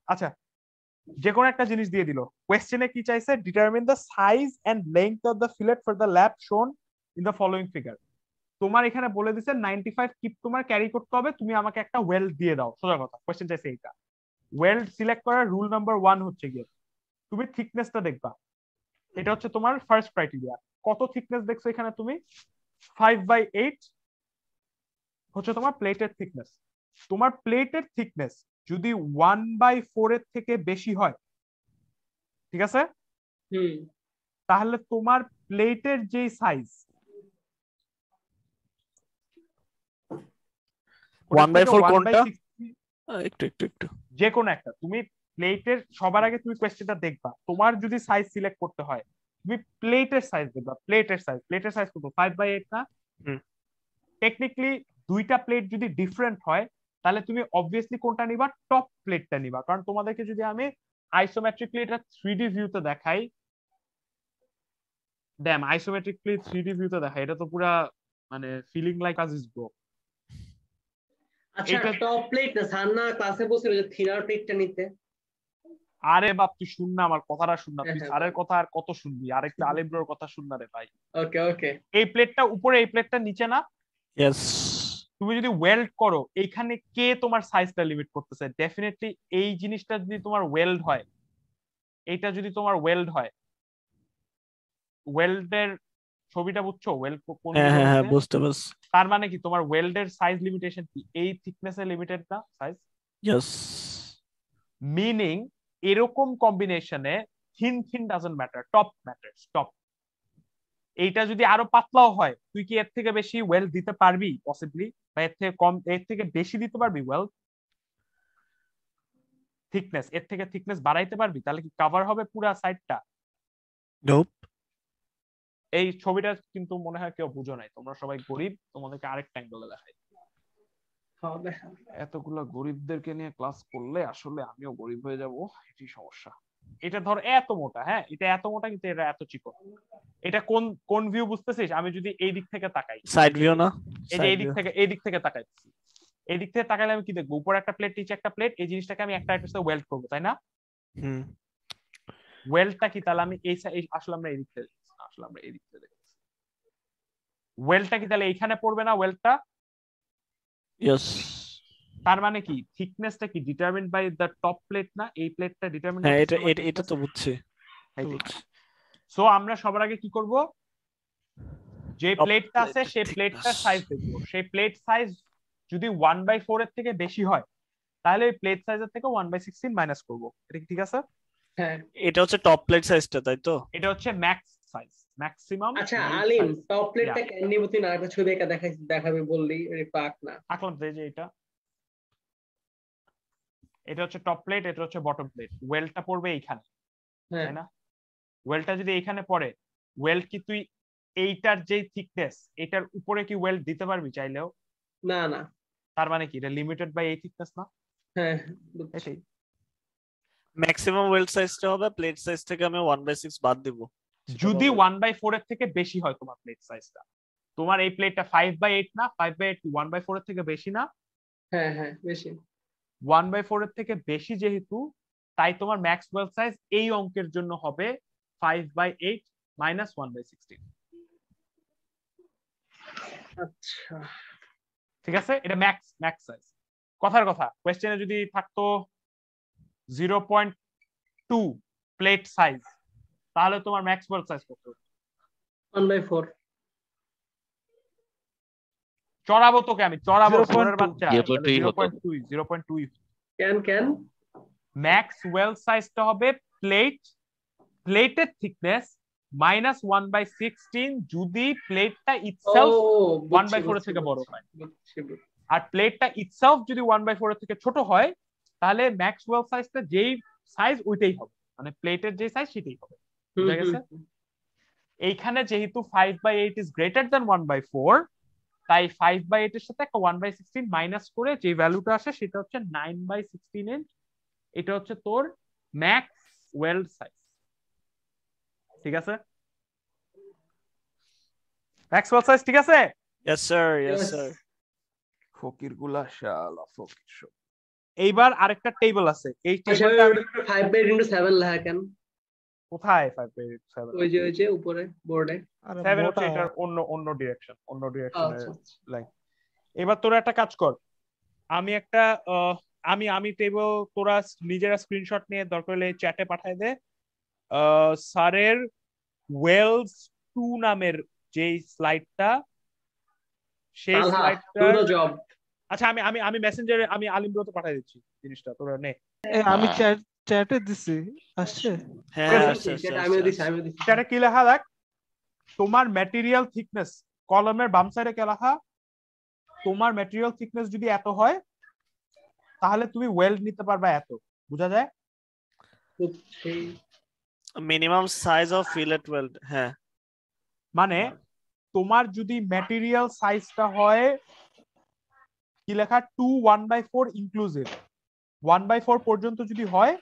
আচ্ছা, যে কোনো একটা জিনিস দিয়ে দিল, কোয়েশ্চেনে কি চাইছে, determine the size and length of the fillet for the lap shown in the following figure. তোমার এখানে বলে দিছে 95 কিপ তোমার ক্যারি করতে হবে, তুমি আমাকে একটা ওয়েল্ড দিয়ে দাও। সোজা কথা, কোয়েশ্চেন চাইছে এইটা। ওয়েল্ড সিলেক্ট করার রুল নাম্বার 1 হচ্ছে গিয়ে তুমি থিকনেসটা দেখবা। এটা হচ্ছে তোমার ফার্স্ট ক্রাইটেরিয়া। কত থিকনেস দেখছো এখানে তুমি? 5/8 হচ্ছে তোমার প্লেটের থিকনেস। তোমার প্লেটের থিকনেস যদি 1/4 এর থেকে বেশি হয়, ঠিক আছে, তাহলে তোমার প্লেটের যে সাইজ 1/4 কোনটা? একটু একটু একটু যে কোনো একটা, তুমি প্লেটের সবার আগে তুমি কোয়েশ্চেনটা দেখবা। তোমার যদি সাইজ সিলেক্ট করতে হয়, তুমি প্লেটের সাইজ দেখবা। প্লেটের সাইজ কত? 5/8 না? টেকনিক্যালি দুইটা প্লেট যদি ডিফারেন্ট হয়, তাহলে তুমি অবভিয়াসলি কোনটা নিবা? টপ প্লেটটা নিবা। কারণ তোমাদেরকে যদি আমি আইসোমেট্রিকলি এটা 3D ভিউতে দেখাই, ড্যাম আইসোমেট্রিকলি 3D ভিউতে দেখাই, এটা তো পুরা মানে ফিলিং লাইক আজিজ ব্রো। আচ্ছা, টপ প্লেট না সান্না ক্লাসে বসে যে থিনার প্লেটটা নিতে। আরে বাপ, তুই শুন না আমার কথাটা, শুন না তুই স্যারের কথা আর কত শুনবি, আর একটু আলিম ব্রোর কথা শুন না রে ভাই। ওকে ওকে, এই প্লেটটা উপরে, এই প্লেটটা নিচে না? ইয়েস। তুমি যদি ওয়েল্ড করো, এইখানে কে তোমার সাইজটা লিমিট করতেছে? ডেফিনেটলি এই জিনিসটা যদি তোমার ওয়েল্ড হয়, এইটা যদি তোমার ওয়েল্ড হয়, ওয়েল্ডের ছবিটা বুঝছো? ওয়েল্ড কোন দিকে হ্যাঁ হচ্ছে? বুঝতে পারছি। তার মানে কি তোমার ওয়েল্ডের সাইজ লিমিটেশন কি এই থিকনেসে লিমিটেড না সাইজ? ইয়েস। মিনিং এরকম কম্বিনেশনে thin thin doesn't matter, top matters, top. এইটা যদি আরো পাতলাও হয়, তুই কি এর থেকে বেশি ওয়েল্ড দিতে পারবি পসিবলি? বা এর থেকে কম, এর থেকে বেশি দিতে পারবি ওয়েল্ড থিকনেস? এর থেকে থিকনেস বাড়াইতে পারবি? তাহলে কি কভার হবে পুরো সাইডটা? নোপ। এই ছবিটা কিন্তু মনে হয় কেউ বুঝো নাই, তোমরা সবাই গরিব, তোমাদেরকে আরেকটা অ্যাঙ্গেলে দেখাই। এতগুলো গরিবদেরকে নিয়ে ক্লাস করলে আসলে আমিও গরিব হয়ে যাব, এটাই সমস্যা। এটা ধর এত মোটা, হ্যাঁ এটা এত মোটা, কিন্তু এটা এত চিকন। এটা কোন কোন ভিউ বুঝতেছিস? আমি যদি এই দিক থেকে তাকাই, সাইড ভিউ না? এই যে এই দিক থেকে তাকাইছি, এই দিক থেকে তাকাইলে আমি কি দেখবো? উপরে একটা প্লেট, নিচে একটা প্লেট। এই জিনিসটাকে আমি একটা একটা ওয়েল্ড করবো, তাই না? ওয়েল্ডটা কি তাহলে আমি আসলে আমরা এই দিক থেকে আসলে আমরা এই দিক থেকে দেখতেছি। ওয়েল্ডটা কি তাহলে এইখানে পড়বে না? ওয়েল্ডটা ইয়েস। তার মানে কি থিকনেসটা কি determined by the top plate না? এই প্লেটটা ডিটারমিন হ্যাঁ, এটা তো বুঝছি। সো আমরা সবার আগে কি করব? যে প্লেটটা আছে সেই প্লেটটার সাইজ দেখব। সেই প্লেট সাইজ যদি 1/4 এর থেকে বেশি হয়, তাহলে এই প্লেট সাইজের থেকে 1/16 মাইনাস করব। এটা কি ঠিক আছে? হ্যাঁ, এটা হচ্ছে টপ প্লেট সাইজটা, তাই তো? এটা হচ্ছে ম্যাক্স সাইজ, ম্যাক্সিমাম। আচ্ছা আলিম, টপ প্লেটটা কেন নিব? তুই না একটা ছবি একা দেখাবি বললি, পাক না আঁকলাম তো, এই যে এটা হচ্ছে টপ প্লেট, এটা হচ্ছে বটম প্লেট। ওয়েল্ডটা পড়বে এইখানে, তাই না? ওয়েল্ডটা যদি এইখানে পড়ে, ওয়েল্ড কি তুই এইটার যে থিকনেস, এটার উপরে কি ওয়েল্ড দিতে পারবি চাইলেও? না না। তার মানে কি এটা লিমিটেড বাই এই থিকনেস না? হ্যাঁ, এটাই ম্যাক্সিমাম ওয়েল্ড সাইজটা হবে, প্লেট সাইজ থেকে আমি 1/6 বাদ দিব যদি 1/4 এর থেকে বেশি হয় তোমার প্লেট সাইজটা। তোমার এই প্লেটটা 5/8 না? 5/8 কি 1/4 এর থেকে বেশি না? হ্যাঁ হ্যাঁ বেশি। 1/4 এর থেকে বেশি যেহেতু, তাই তোমার ম্যাক্স ওয়েল সাইজ এই অঙ্কের জন্য হবে 5/8 মাইনাস 1/16। আচ্ছা ঠিক আছে, এটা ম্যাক্স সাইজ। কথার কথা, কোশ্চেনে যদি থাকতো 0.2 প্লেট সাইজ, তাহলে তোমার ম্যাক্স ওয়েল সাইজ কত? 1/4। চড়াবো তোকে আমি, চড়াবো সোরের বাচ্চা। 0.2 কেন ম্যাক্স ওয়েল সাইজটা হবে প্লেটের থিকনেস মাইনাস 1/16 যদি প্লেটটা ইটসেলফ 1/4 থেকে বড় হয়। আর প্লেটটা ইটসেলফ যদি 1/4 থেকে ছোট হয়, তাহলে ম্যাক্স ওয়েল সাইজটা যেই সাইজ ওইটাই হবে, মানে প্লেটের যে সাইজ সেটাই হবে। বুঝা গেছে? এইখানে যেহেতু 5/8 ইজ গ্রেটার দ্যান 1/4, তাই 5/8 এর সাথে একটা 1/16 মাইনাস করে যে ভ্যালুটা আসে সেটা হচ্ছে 9/16 ইঞ্চ। এটা হচ্ছে তোর ম্যাক্স ওয়েল সাইজ। ঠিক আছে? ম্যাক্স ওয়েল সাইজ ঠিক আছে? Yes sir, yes sir. ফকির গুলা শালা ফকির সব। এইবার আরেকটা টেবিল আছে, এই টেবিলটা 5/7 লেখা কেন? কোথায় 5/7? ওই যে উপরে বোর্ডে। 7 হচ্ছে এটার অন্য ডিরেকশন, অন্য ডিরেকশনের আচ্ছা লাইন। এবার তোরা একটা কাজ কর, আমি একটা আমি টেবিল, তোরা নিজেরা স্ক্রিনশট নিয়ে দরকার হলে চ্যাটে পাঠায় দে। স্যারের ওয়েলস 2 নামের যে স্লাইডটা, সেই তালহা স্লাইডটা, ডু দ্য জব। আচ্ছা আমি আমি আমি মেসেঞ্জারে আমি আলিমব্রতে পাঠিয়ে দিচ্ছি জিনিসটা, তোরা নে। আমি চ্যাটে দিছি, আসছে। হ্যাঁ আমিও দিছি। চ্যাটে কি লেখা দেখ, তোমার ম্যাটেরিয়াল থিকনেস, কলমের বাম সাইডে কে লেখা, তোমার ম্যাটেরিয়াল থিকনেস যদি এত হয় তাহলে তুমি ওয়েল্ড নিতে পারবা এত, বোঝা যায়? Minimum size of fillet weld. হ্যাঁ, মানে তোমার যদি ম্যাটেরিয়াল সাইজটা হয় কি লেখা 2 1/4 ইনক্লুসিভ, 1/4 পর্যন্ত যদি হয়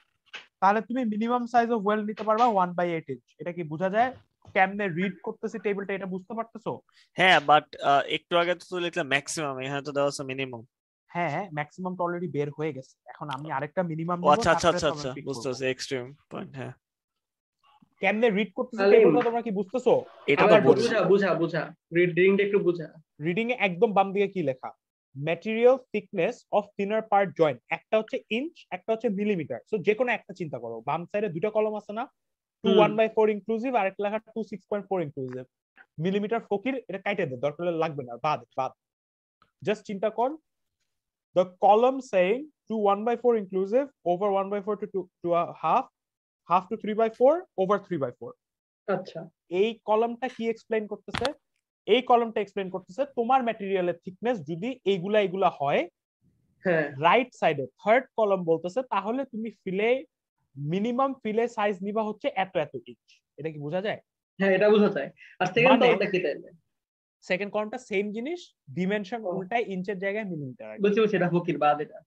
তাহলে তুমি মিনিমাম সাইজ অফ ওয়েল্ড নিতে পারবা 1/8 ইঞ্চ। এটা কি বোঝা যায়? কেমনে রিড করতেছি টেবিলটা, এটা বুঝতে পারতেছো? হ্যাঁ, বাট একটু আগে তো লিখলাম ম্যাক্সিমাম, এখানে তো দেওয়া আছে মিনিমাম। হ্যাঁ, ম্যাক্সিমাম তো অলরেডি বের হয়ে গেছে, এখন আমি আরেকটা মিনিমাম ও নিব, আচ্ছা আচ্ছা তারপরে আচ্ছা তো আচ্ছা, আমরা pick বুঝতে করব। পারছি, এক্সট্রিম পয়েন্ট। হ্যাঁ, কেমনে রিড করতেছি আলিম, টেবিলটা তোমরা কি বুঝতেছো? এটা তো আবার বুঝছি। বুঝা রিডিংটা একটু বুঝা। রিডিং এ একদম বাম দিকে কি লেখা, material thickness of thinner part joint, একটা হচ্ছে ইঞ্চ, একটা হচ্ছে মিলিমিটার। সো যে কোনো একটা চিন্তা করো, বাম সাইডে দুটো কলম আছে না, 2 1/4 ইনক্লুসিভ আর একটা লেখা 2 6.4 ইনক্লুসিভ। মিলিমিটার ফকির, এটা কাইটে দে, দরকার হলে লাগবে না, বাদ। জাস্ট চিন্তা কর, the column saying 2 1/4 inclusive over 1/4 to a half to 3/4 over 3/4। আচ্ছা, এই কলমটা কি এক্সপ্লেইন করতেছে? এই কলমটা এক্সপ্লেইন করতেছে তোমার ম্যাটেরিয়ালের থিকনেস যদি এইগুলা হয়, হ্যাঁ রাইট সাইডে থার্ড কলম বলতেছে তাহলে তুমি মিনিমাম ফিলে সাইজ নিবা হচ্ছে এত ইঞ্চ। এটা কি বোঝা যায়? হ্যাঁ, এটা বোঝা যায়। আর সেকেন্ড মানে কলমটা কি তাইলে? সেকেন্ড কলমটা সেম জিনিস, ডিমেনশন উল্টায়, ইঞ্চের জায়গায় মিলিমিটার। বুঝছি, এটা ফকির বাদ এটা।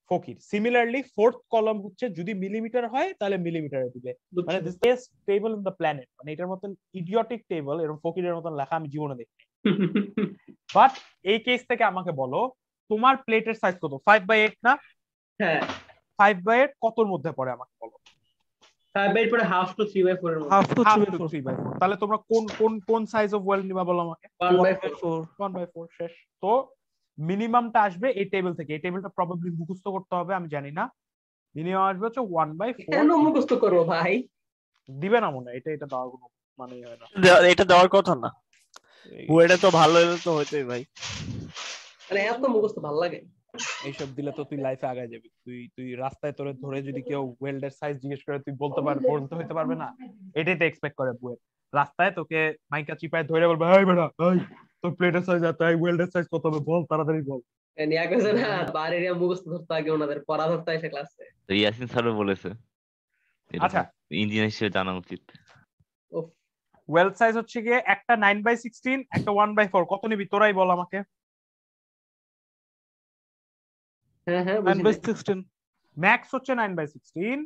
ফকির। সিমিলারলি ফোর্থ কলম হচ্ছে যদি মিলিমিটার হয় তাহলে মিলিমিটারে দিবে। মানে this best table in the planet, মানে এটার মতন ইডিয়টিক টেবল এরকম ফকিরের মতন লেখা আমি জীবনে দেখিনি। বাট এই কেস থেকে আমাকে বলো, তোমার প্লেটের সাইজ কত? 5/8 না? হ্যাঁ, 5/8 কতর মধ্যে পড়ে আমাকে বলো? 5/8 পরে হাফ টু 3/4 এর মধ্যে। Half to Half to 3/4। তাহলে তোমরা কোন সাইজ অফ ওয়েল্ড নিবা বলো আমাকে? 1/4। 1/4 শেষ। তো মিনিমামটা আসবে এই টেবিল থেকে, এই টেবিলটা প্রবাবলি মুখস্থ করতে হবে, আমি জানি না। মিনিমাম আসবে হচ্ছে 1/4। কেন মুখস্থ করবো ভাই? দিবে না মনে হয়, এটা দেওয়ার কোনো মানেই হয় না। এটা দেওয়ার কথা না, বইটা তো ভালো হলে তো হইতোই ভাই। মানে এত মুখস্থ ভালো লাগে? এইসব দিলে তো তুই লাইফে আগায় যাবি। তুই রাস্তায় তোরে ধরে যদি কেউ ওয়েল্ডের সাইজ জিজ্ঞেস করে তুই বলতে হইতে পারবে না? এটাই তো এক্সপেক্ট করে বুয়েট। রাস্তায় তোকে মাইকা চিপায় ধরে বলবে, এই বেটা এই তোর প্লেটের সাইজ এত, এই ওয়েল্ডের সাইজ কত হবে বল, তাড়াতাড়ি বল। নিয়া গেছে না, বাইরে মুখস্থ ধরতে আগে ওনাদের পড়া ধরতে এসে ক্লাসে। তো ইয়াসিন স্যারও বলেছে আচ্ছা, ইঞ্জিনিয়ার হিসেবে জানা উচিত। ওয়েল্ড সাইজ হচ্ছে গিয়ে একটা 9/16, একটা 1/4। কত নিবি তোরাই বল আমাকে। হ্যাঁ 9/16। ম্যাক্স হচ্ছে 9/16,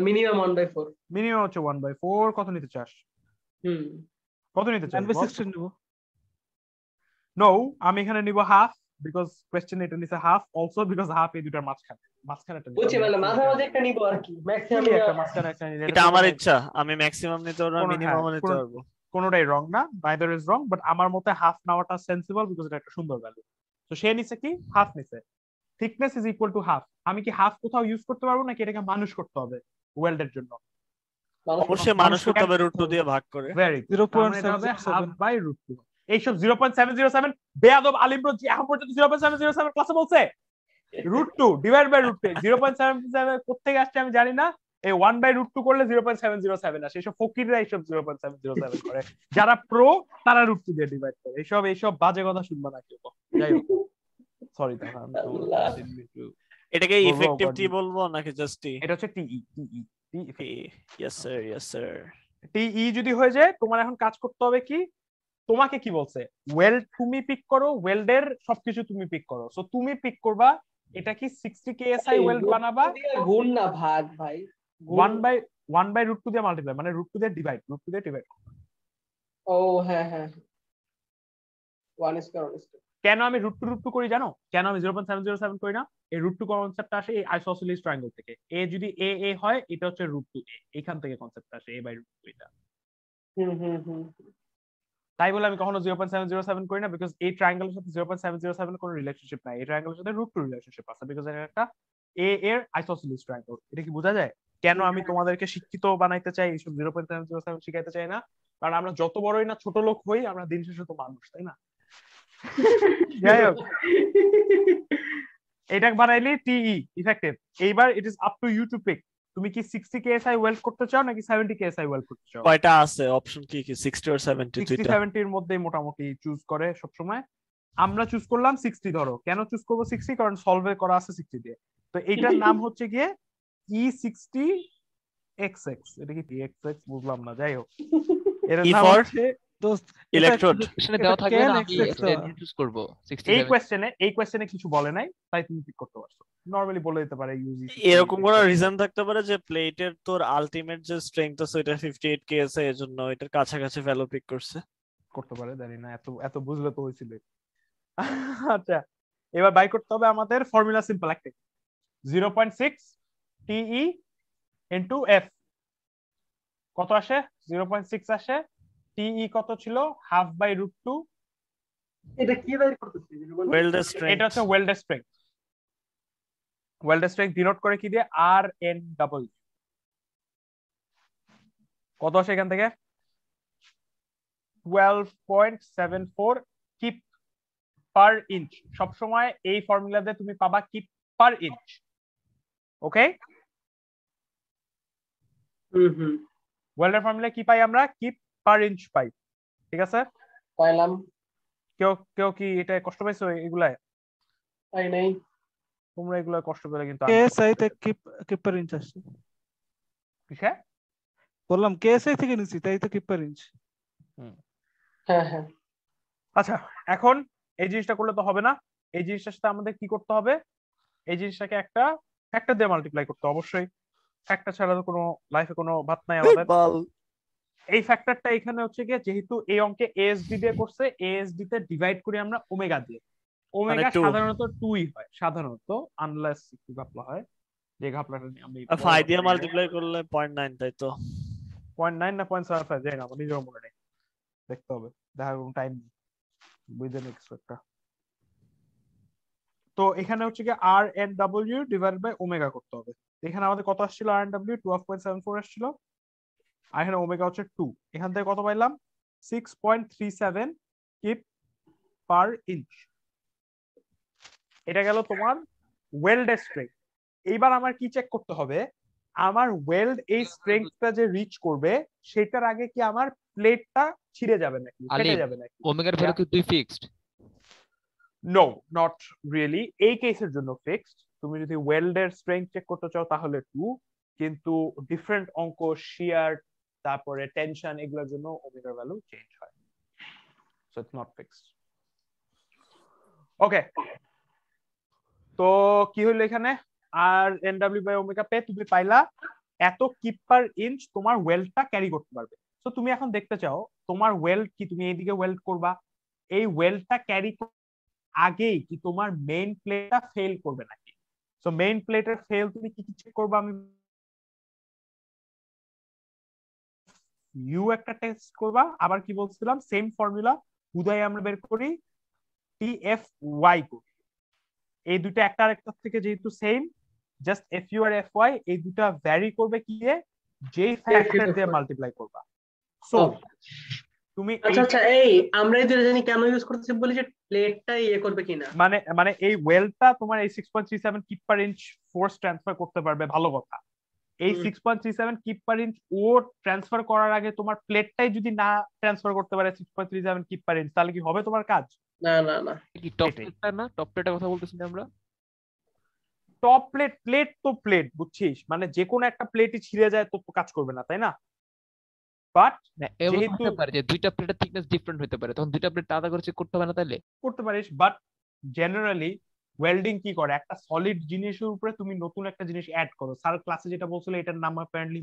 মিনিমাম 1/4। মিনিমাম হচ্ছে 1/4। কত নিতে চাস? কত নিতে চাস? 9/16 নিব। নো, আমি এখানে নিব হাফ, বিকজ কোশ্চেন এটা নিছে হাফ, অলসো বিকজ হাফ এই দুটার মাঝখানে একটা বুঝছি, মানে মাঝে একটা নিব আর কি, ম্যাক্সিমাম একটা মাঝখানে একটা নিলে এটা আমার ইচ্ছা, আমি ম্যাক্সিমাম নিতে পারবো, মিনিমাম নিতে পারবো। কোনোটাই রং না, neither is wrong, বাট আমার মতে হাফ নেওয়াটা সেন্সিবল, বিকজ এটা একটা সুন্দর ভ্যালু। তো সে নিছে কি হাফ নিছে। Thickness is equal to half. আমি কি হাফ কোথাও ইউজ করতে পারবো নাকি এটাকে মানুষ করতে হবে ওয়েল্ডের জন্য? অবশ্যই মানুষ করতে হবে, √2 দিয়ে ভাগ করে। Very good, 0.707 half by √2। এইসব 0.707 বেয়াদব আলিমব্র জি এখন পর্যন্ত 0.707 ক্লাসে বলছে। √2 ডিভাইড বাই √2, 0.707 কোত্থেকে আসছে আমি জানি না। এই 1/√2 করলে 0.707 আসে। এইসব ফকিররা এইসব 0.707 করে, যারা প্রো তারা √2 দিয়ে ডিভাইড করে। এইসব বাজে কথা শুনবা না কেউ। যাই হোক, সরি তখন এটাকে ইফেক্টিভ টি বলবো নাকি জাস্ট টি? এটা হচ্ছে টিই। Yes sir, yes sir. টিই যদি হয়ে যায়, তোমার এখন কাজ করতে হবে কি, তোমাকে কি বলছে, ওয়েল্ড তুমি পিক করো, ওয়েল্ডের সবকিছু তুমি পিক করো। সো তুমি পিক করবা এটা কি 60 KSI ওয়েল্ড বানাবা, গুণ না ভাগ ভাই, 1/√2 দিয়ে মাল্টিপ্লাই, মানে √2 দিয়ে ডিভাইড, √2 দিয়ে ডিভাইড। ও হ্যাঁ 1 স্কয়ার কেন আমি √2 করি জানো? কেন আমি 0.707 করি না? এই √2 কনসেপ্টটা আসে এই আইসোসেলিস ট্রায়াঙ্গেল থেকে। এ যদি এ হয় এটা হচ্ছে √2a, এখান থেকে কনসেপ্টটা আসে a/√2 এটা। হুম। তাই বলে আমি কখনো 0.707 করি না, বিকজ এই ট্রায়াঙ্গেলের সাথে 0.707 কোনো রিলেশনশিপ নাই। এই ট্রায়াঙ্গেলের সাথে √2 রিলেশনশিপ আছে, বিকজ এটা একটা এ এর আইসোসেলিস ট্রায়াঙ্গেল। এটা কি বোঝা যায় কেন আমি তোমাদেরকে শিক্ষিত বানাইতে চাই, এইসব 0.707 শিখাইতে চাই না? কারণ আমরা যত বড়ই না ছোট লোক হই, আমরা দিন শেষে তো মানুষ, তাই না? যাই হোক, এটা বানাইলে টিই ইফেক্টিভ। এইবার it is up to you to pick. তুমি কি 60 কেএসআই ওয়েল্ড করতে চাও নাকি 70 কেএসআই ওয়েল্ড করতে চাও? কয়টা আছে অপশন, কি কি 60 আর 70? 60 70 এর মধ্যে মোটামুটি চুজ করে সব সময়। আমরা চুজ করলাম 60। ধরো কেন চুজ করব 60? কারণ সলভে করা আছে 60 দিয়ে। তো এটার নাম হচ্ছে গিয়ে E60 XX। এটা কি XX বুঝলাম না, যাই হোক এর E নাম for হচ্ছে দোস্ত ইলেকট্রোড। কোশ্চেনে দেওয়া থাকবে কেন না, আমি XX এটা নিয়ে চুজ করব এই 67। কোশ্চেনে কিছু বলে নাই, তাই তুমি পিক করতে পারছো। নরমালি বলে দিতে পারে ইউজি। এরকম কোন রিজন থাকতে পারে যে প্লেটের তোর আলটিমেট যে স্ট্রেংথ আছে এটা 58 কেএসআই, এর জন্য এটার কাছাকাছি ভ্যালু পিক করছে। করতে পারে, জানি না, এত এত বুঝলে তো হয়েছিল। আচ্ছা, এবার বাই করতে হবে আমাদের ফর্মুলা সিম্পল একটাই, 0.6 টিই ইনটু এফ। কত আসে? 0.6 আসে। টিই কত ছিল? ½/√2। এটা কি বাইর করতেছিস? ওয়েল্ডের স্ট্রেংথ। এটা হচ্ছে ওয়েল্ডের স্ট্রেংথ। ওয়েল্ডের স্ট্রেংথ ডিনোট করে কি দিয়ে? RNW। কত আসে এখান থেকে? 12.74 কিপ পার ইঞ্চ। সবসময় এই ফর্মুলাতে তুমি পাবা কিপ পার ইঞ্চ। ওকে, হুম। ওয়েল্ডের ফর্মুলা কি পাই আমরা? কিপ পার ইঞ্চ পাই। ঠিক আছে, পাইলাম। কেউ কি এটা কষ্ট পাইছো এগুলায়? পাই নাই। তোমরা এগুলা কষ্ট পেলে কিন্তু কেএসআই তে কিপার ইঞ্চ আসছে। কিসে? বললাম কেএসআই থেকে নিছি, তাই তো কিপার ইঞ্চ। হ্যাঁ। আচ্ছা, এখন এই জিনিসটা করলে তো হবে না। এই জিনিসটার সাথে আমাদের কি করতে হবে? এই জিনিসটাকে একটা ফ্যাক্টর দিয়ে মাল্টিপ্লাই করতে হবে অবশ্যই। ফ্যাক্টর ছাড়া তো কোনো লাইফে কোনো ভাত নাই আমাদের। এই ফ্যাক্টরটা এখানে হচ্ছে গিয়ে, যেহেতু এই অঙ্কে এএসডি দিয়ে করছে, এএসডি তে ডিভাইড করি আমরা ওমেগা দিয়ে। ওমেগা মানে 2। সাধারণত 2ই হয় সাধারণত, আনলেস একটু ঘাপলা হয়, যে ঘাপলাটা নিয়ে আমি ফাই দিয়ে মাল্টিপ্লাই করলে 0.9, তাই তো? 0.9 না 0.75 জানি না, আমার নিজের মনে নেই, দেখতে হবে, দেখার কোনো টাইম নেই, বুঝতে নেক্সট একটা। তো এখানে হচ্ছে কি RNW ডিভাইড বাই ওমেগা করতে হবে। এখানে আমাদের কত আসছিল? RNW 12.74 আসছিল, আর এখানে ওমেগা হচ্ছে 2। এখান থেকে কত পাইলাম? 6.37 কিপ পার ইঞ্চ। এটা গেল তোমার ওয়েল্ডের স্ট্রেংথ। এইবার আমার কি চেক করতে হবে? আমার ওয়েল্ড এই স্ট্রেংথটা যে রিচ করবে, সেটার আগে কি আমার প্লেটটা ছিঁড়ে যাবে নাকি, ফেটে যাবে নাকি? ওমেগার ভ্যালু কি তুই ফিক্সড? No, not really. এই কেসের জন্য ফিক্সড। তুমি যদি ওয়েল্ডের স্ট্রেংথ চেক করতে চাও তাহলে 2, কিন্তু ডিফারেন্ট অঙ্ক, শিয়ার, তারপরে টেনশন, এগুলোর জন্য ওমেগার ভ্যালু চেঞ্জ হয়, সো ইটস নট ফিক্সড। ওকে, তো কি হলো এখানে? RNW বাই ওমেগা পে তুমি পাইলা এত কিপ পার ইঞ্চ তোমার ওয়েল্ডটা ক্যারি করতে পারবে। তো তুমি এখন দেখতে চাও তোমার ওয়েল্ড কি, তুমি এইদিকে ওয়েল্ড করবা, এই ওয়েল্ডটা ক্যারি আগেই কি তোমার মেইন প্লেটটা ফেল করবে নাকি? সো মেইন প্লেটের ফেল তুমি কি কি চেক করবা? আমি ইউ একটা টেস্ট করবা, আবার কি বলছিলাম সেম ফর্মুলা উদয় আমরা বের করি, TFY করি। এই দুটো একটা আরেকটার থেকে যেহেতু সেম, জাস্ট FU আর FY এই দুটো ভ্যারি করবে কি দিয়ে? যে ফ্যাক্টর দিয়ে মাল্টিপ্লাই করবা। সো তুমি আচ্ছা, এই আমরা এই দুটো জানি কেন ইউজ করতেছি বলি, যে প্লেটটা ইয়ে করবে কিনা, মানে এই ওয়েলটা তোমার এই 6.37 কিপ পার ইঞ্চ ফোর্স ট্রান্সফার করতে পারবে, ভালো কথা। এই 6.37 কিপ পার ইঞ্চ ও ট্রান্সফার করার আগে তোমার প্লেটটাই যদি না ট্রান্সফার করতে পারে 6.37 কিপ পার ইঞ্চ, তাহলে কি হবে তোমার কাজ? না। কি টপ প্লেটটা না? টপ প্লেটের কথা বলতেছি না আমরা? টপ প্লেট তো প্লেট, বুঝছিস, মানে যে কোনো একটা প্লেটই ছিঁড়ে যায় তো কাজ করবে না, তাই না? বাট এমন হতে পারে যে দুইটা প্লেটের থিকনেস ডিফারেন্ট হতে পারে, তখন দুইটা প্লেট আলাদা করে চেক করতে হবে না তাহলে? করতে পারিস, বাট জেনারেলি ওয়েল্ডিং কি করে, একটা সলিড জিনিসের উপরে তুমি নতুন একটা জিনিস অ্যাড করো। স্যার ক্লাসে যেটা বলছিল এটার নাম অ্যাপারেন্টলি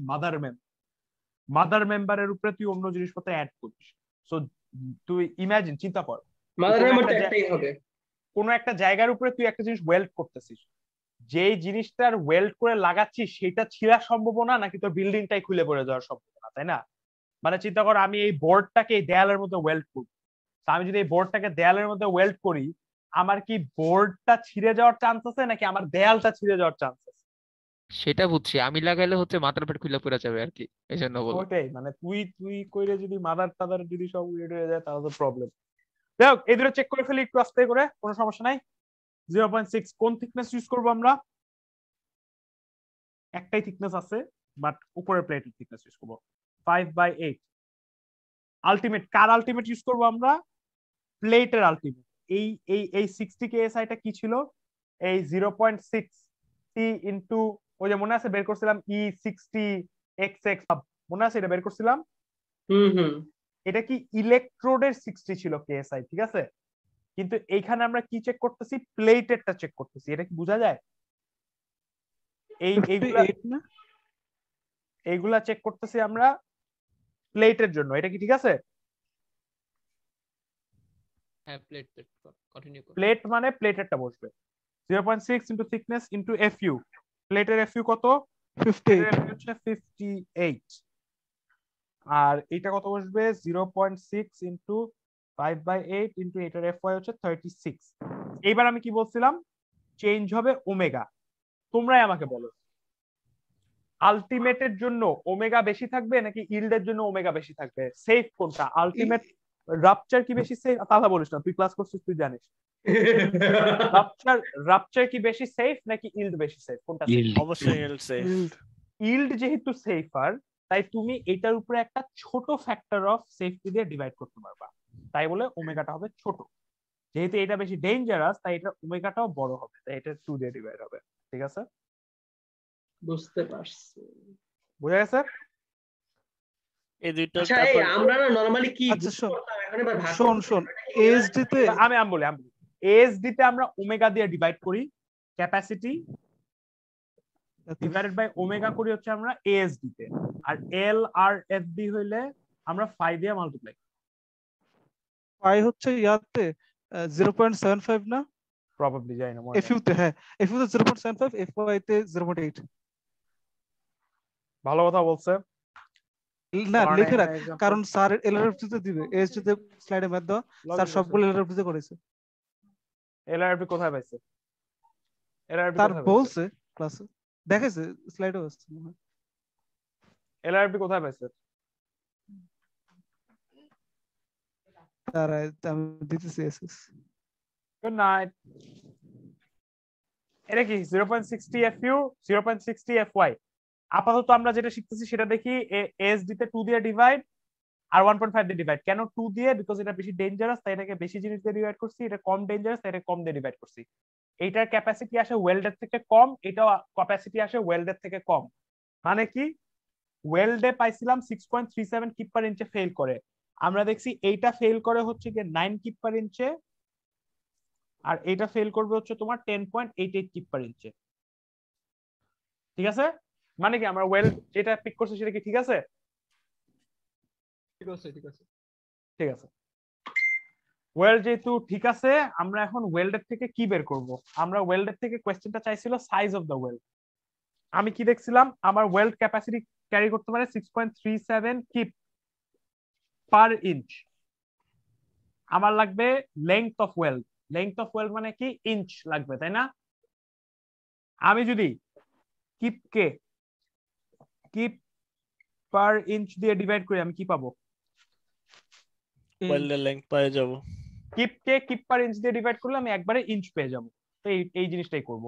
মাদার মেম্বারের উপরে তুই অন্য জিনিসপত্র অ্যাড করিস। সো তুই ইমাজিন, চিন্তা কর, মাদার মেম্বার তো একটাই হবে। কোনো একটা জায়গার উপরে তুই একটা জিনিস ওয়েল্ড করতেছিস, যেই জিনিসটার ওয়েল্ড করে লাগাচ্ছিস সেটা ছিঁড়ার সম্ভাবনা নাকি তোর বিল্ডিংটাই খুলে পড়ে যাওয়ার সম্ভাবনা, তাই না? মানে চিন্তা কর, আমি এই বোর্ডটাকে এই দেয়ালের মধ্যে ওয়েল্ড করব, আমি যদি এই বোর্ডটাকে দেয়ালের মধ্যে ওয়েল্ড করি, আমার কি বোর্ডটা ছিঁড়ে যাওয়ার চান্স আছে নাকি আমার দেয়ালটা ছিঁড়ে যাওয়ার চান্স আছে? সেটা বুঝছি, আমি লাগাইলে হচ্ছে মাথার পেট খুলে পড়ে যাবে আর কি, এই জন্য বলো। ওটাই, মানে তুই তুই কইরে যদি মাদার টাদার যদি সব উইয়ার্ড হয়ে যায় তাহলে তো প্রবলেম। যাই হোক, এই দুটো চেক করে ফেলি একটু আস্তে করে, কোনো সমস্যা নাই। 0.6 কোন থিকনেস ইউজ করব আমরা? একটাই থিকনেস আছে, বাট উপরের প্লেটের থিকনেস ইউজ করব 5/8। আলটিমেট, কার আলটিমেট ইউজ করব আমরা? প্লেটের আলটিমেট। এই এই এই 60 KSI টা কি ছিল? এই 0.6 সি ইনটু, ওই যে মনে আছে বের করছিলাম E60 XX, মনে আছে এটা বের করছিলাম? হুম। এটা কি ইলেকট্রোডের 60 ছিল KSI, ঠিক আছে? কিন্তু এইখানে আমরা কি চেক করতেছি? প্লেটেরটা চেক করতেছি। এটা কি বোঝা যায়? এইগুলা 58 না? এইগুলা চেক করতেছি আমরা প্লেটের জন্য। এটা কি ঠিক আছে? হ্যাঁ, প্লেট কন্টিনিউ করো। প্লেট মানে প্লেটেরটা বসবে 0.6 ইনটু থিকনেস ইনটু FU। প্লেটের FU কত? 58। হচ্ছে 58। আর এটা কত বসবে? 0.6 ইনটু 5/8 ইনটু এটার FY হচ্ছে 36। এইবার আমি কি বলছিলাম? চেঞ্জ হবে ওমেগা। তোমরাই আমাকে বলো, আলটিমেটের জন্য ওমেগা বেশি থাকবে নাকি ইল্ডের জন্য ওমেগা বেশি থাকবে? সেফ কোনটা? আলটিমেট রাপচার কি বেশি সেফ? কথা বলিস না, তুই ক্লাস করছিস, তুই জানিস। রাপচার কি বেশি সেফ নাকি ইল্ড বেশি সেফ? কোনটা safe? Yield. অবশ্যই এল সেফ। ইল্ড যেহেতু সেফার, তাই তুমি এটার উপরে একটা ছোট ফ্যাক্টর অফ সেফটি দিয়ে ডিভাইড করতে পারবা, তাই বলে ওমেগাটা হবে ছোট। যেহেতু এটা বেশি ডেঞ্জারাস, তাই এটা ওমেগাটাও বড় হবে, তাই এটা 2 দিয়ে ডিভাইড হবে। ঠিক আছে, বুঝতে পারছি। বুঝা গেছে? এই দুইটার আচ্ছা, এই ব্যাপার আমরা না নরমালি কি আচ্ছা, শোন করতাম, এখন এবার ভাগ শোন করতে শোন, হবে। এসডি তে আমি বলি এএসডি তে আমরা ওমেগা দিয়ে ডিভাইড করি, ক্যাপাসিটি ডিভাইডেড বাই ওমেগা করি হচ্ছে আমরা এএসডি তে, আর এল আর এফডি হইলে আমরা 5 দিয়ে মাল্টিপ্লাই। পাই হচ্ছে ইয়াতে 0.75 না? প্রবাবলি যাই না, এফইউ তে, হ্যাঁ এফইউ তে 0.75, এফওয়াই তে 0.8। ভালো কথা বলছে। না কারণ লিখে এখানে রাখ, example- কারণ স্যার এলআরএফ তে দিবে, এসডি তে স্লাইডে ম্যাথ দাও, স্যার সবগুলো এলআরএফ তে করেছে। এলআরপি কোথায় পাইছে? এলআরপি স্যার কোথায় পাইছে? বলছে ক্লাসে, দেখেছে স্লাইডে আছে। এলআরপি কোথায় পাইছে? স্যার আমি দিতেছি এসএস। Good night. এটা কি 0.60 FU 0.60 FY? আপাতত আমরা যেটা শিখতেছি সেটা দেখি। এএসডি তে 2 দিয়ে ডিভাইড আর 1.5 দিয়ে ডিভাইড। কেন 2 দিয়ে? বিকজ এটা বেশি ডেঞ্জারাস, তাই এটাকে বেশি জিনিস দিয়ে ডিভাইড করছি। এটা কম ডেঞ্জারাস, তাই এটা কম দিয়ে ডিভাইড করছি। এইটার ক্যাপাসিটি আসে ওয়েল্ডের থেকে কম, এটাও ক্যাপাসিটি আসে ওয়েল্ডের থেকে কম। মানে কি? ওয়েল্ডে পাইছিলাম 6.37 কিপ পার ইঞ্চে ফেল করে, আমরা দেখছি এইটা ফেল করে হচ্ছে গিয়ে 9 কিপ পার ইঞ্চে, আর এটা ফেল করবে হচ্ছে তোমার 10.88 কিপ পার ইঞ্চে। ঠিক আছে, মানে কি আমরা ওয়েল্ড যেটা পিক করছি সেটা কি ঠিক আছে? ঠিক আছে, ঠিক আছে। ঠিক আছে, ওয়েল্ড যেহেতু ঠিক আছে, আমরা এখন ওয়েল্ডের থেকে কি বের করব? আমরা ওয়েল্ডের থেকে কোয়েশ্চেনটা চাইছিল সাইজ অফ দ্য ওয়েল্ড। আমি কি দেখছিলাম? আমার ওয়েল্ড ক্যাপাসিটি ক্যারি করতে পারে 6.37 কিপ পার ইঞ্চ। আমার লাগবে length of weld. Length of weld মানে কি? ইঞ্চ লাগবে, তাই না? আমি যদি কিপকে কিপ পার ইঞ্চ দিয়ে ডিভাইড করি, আমি কি পাবো? ওয়েল্ডের লেংথ পেয়ে যাব। কিপকে কিপ পার ইঞ্চ দিয়ে ডিভাইড করলে আমি একবারে ইঞ্চ পেয়ে যাব। তো এই জিনিসটাই করব।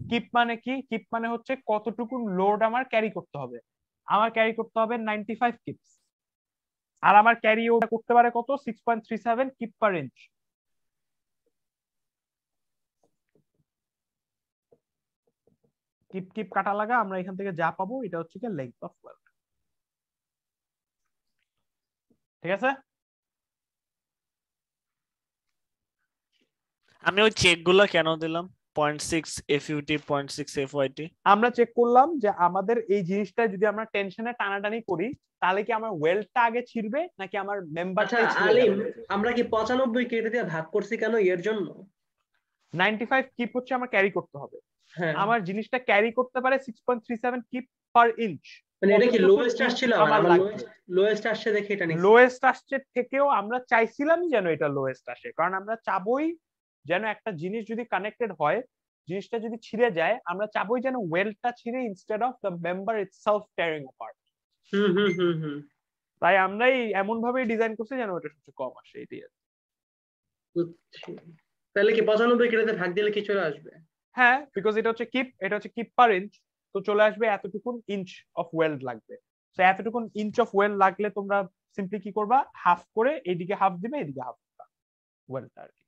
কিপ মানে কি? কিপ মানে হচ্ছে কতটুকু লোড আমার ক্যারি করতে হবে। আমার ক্যারি করতে হবে 95 কিপস, আর আমার ক্যারি ওটা করতে পারে কত? 6.37 কিপ পার ইঞ্চ। কিপ কিপ কাটা লাগা, আমরা এখান থেকে যা পাবো এটা হচ্ছে কি লেংথ অফ ওয়েল্ড। ঠিক আছে, আমি ওই চেক গুলা কেন দিলাম? 0.6 FUT 0.6 FYT। আমরা চেক করলাম যে আমাদের এই জিনিসটা যদি আমরা টেনশনে টানাটানি করি, তাহলে কি আমার ওয়েল্ডটা আগে ছিড়বে নাকি আমার আচ্ছা মেম্বারটাই ছিড়বে? আলিম, আমরা কি 95 কেটে দিয়ে ভাগ করছি কেন? এর জন্য 95 কিপ হচ্ছে আমার ক্যারি করতে হবে, হ্যাঁ আমার জিনিসটা ক্যারি করতে পারে 6.37 কিপ পার ইঞ্চ। মানে এটা কি লোয়েস্ট আসছিল আমার লাগবে লোয়েস্ট আসছে দেখে এটা নিছি। লোয়েস্ট আসছে থেকেও আমরা চাইছিলামই যেন এটা লোয়েস্ট আসে, কারণ আমরা চাবই যেন একটা জিনিস যদি কানেক্টেড হয়, জিনিসটা যদি ছিঁড়ে যায়, আমরা চাবই যেন ওয়েলটা ছিঁড়ে instead of the member itself tearing apart. Hmm hmm hmm hmm তাই আমরাই এমন ভাবে ডিজাইন করছি যেন ওটা সবচেয়ে কম আসে, এটাই আর কি। বুঝছি। তাহলে কি 95 কেটাতে ভাগ দিলে কি চলে আসবে? হ্যাঁ, বিকজ এটা হচ্ছে কিপ পার ইঞ্চ, তো চলে আসবে এতটুকুন ইঞ্চ অফ ওয়েল্ড লাগবে। তো এতটুকুন ইঞ্চ অফ ওয়েল্ড লাগলে তোমরা সিম্পলি কি করবা, হাফ করে এইদিকে হাফ দিবে, এদিকে হাফ দিবা ওয়েলটা আর কি।